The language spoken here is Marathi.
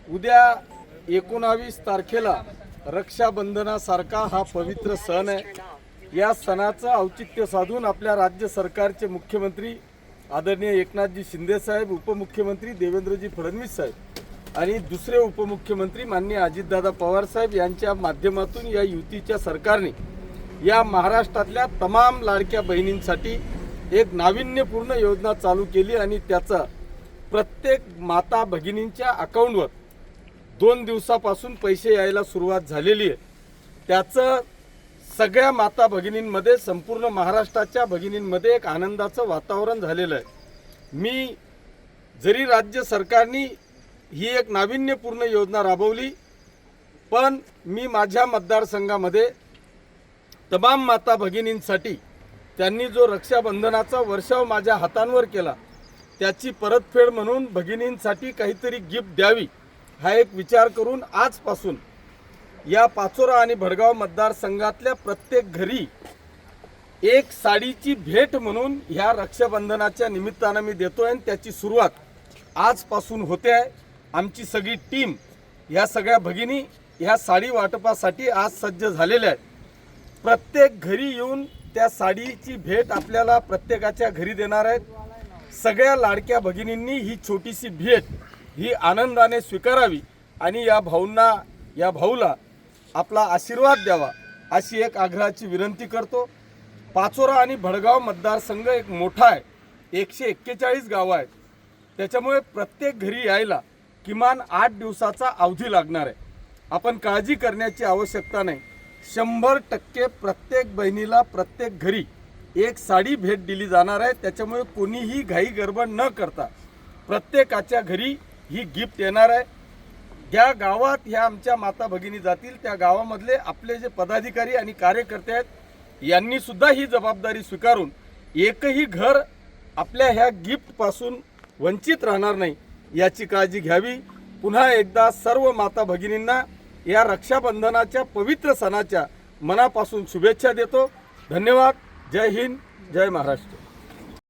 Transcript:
उद्या 19 तारखेला रक्षाबंधनासारखा हा पवित्र सण आहे। या सणाचं औचित्य साधून आपल्या राज्य सरकारचे मुख्यमंत्री आदरणीय एकनाथजी शिंदे साहेब, उपमुख्यमंत्री देवेंद्रजी फडणवीस साहेब आणि दुसरे उपमुख्यमंत्री माननीय अजितदादा पवार साहेब यांच्या माध्यमातून या युतीच्या सरकारने या महाराष्ट्रातल्या तमाम लाडक्या बहिणींसाठी एक नाविन्यपूर्ण योजना चालू केली आणि त्याचा प्रत्येक माता भगिनींच्या अकाउंटवर 2 दिवसापासून पैसे यायला सुरुवात झालेली आहे। त्याचं सगळ्या माता भगिनींमध्ये, संपूर्ण महाराष्ट्राच्या भगिनींमध्ये एक आनंदाचं वातावरण झालेलं आहे। मी जरी राज्य सरकारने ही एक नाविन्यपूर्ण योजना राबवली, पण मी माझ्या मतदारसंघामध्ये तमाम माता भगिनींसाठी त्यांनी जो रक्षाबंधनाचा वर्षाव माझ्या हातांवर केला त्याची परतफेड म्हणून भगिनींसाठी काहीतरी गिफ्ट द्यावी हा एक विचार करून आजपासून या पाचोरा आणि भडगाव मतदारसंघातल्या प्रत्येक घरी एक साडीची भेट म्हणून ह्या रक्षाबंधनाच्या निमित्तानं मी देतोय आणि त्याची सुरुवात आजपासून होते आहे। आमची सगळी टीम ह्या सगळ्या भगिनी ह्या साडी वाटपासाठी आज सज्ज झालेल्या आहेत। प्रत्येक घरी येऊन त्या साडीची भेट आपल्याला प्रत्येकाच्या घरी देणार आहेत। सगळ्या लाडक्या भगिनींनी ही छोटीशी भेट ही आनंदाने स्वीकारावी आणि या भाऊला आपला आशीर्वाद द्यावा अशी एक आग्रहाची विनंती करतो। पाचोरा आणि भडगाव मतदारसंघ एक मोठा आहे, 141 गावं आहेत, त्याच्यामुळे प्रत्येक घरी यायला किमान 8 दिवसाचा अवधी लागणार आहे। आपण काळजी करण्याची आवश्यकता नाही। 100% प्रत्येक बहिणीला प्रत्येक घरी एक साडी भेट दिली जाणार आहे। त्याच्यामुळे कोणीही घाई गडबड न करता प्रत्येकाच्या घरी ही गिफ्ट येणार आहे। ज्या गावात ह्या आमच्या माता भगिनी जातील त्या गावामधले आपले जे पदाधिकारी आणि कार्यकर्ते आहेत यांनी सुद्धा ही जबाबदारी स्वीकारून एकही घर आपल्या ह्या गिफ्टपासून वंचित राहणार नाही याची काळजी घ्यावी। पुन्हा एकदा सर्व माता भगिनींना या रक्षाबंधनाच्या पवित्र सणाच्या मनापासून शुभेच्छा देतो। धन्यवाद। जय हिंद, जय महाराष्ट्र।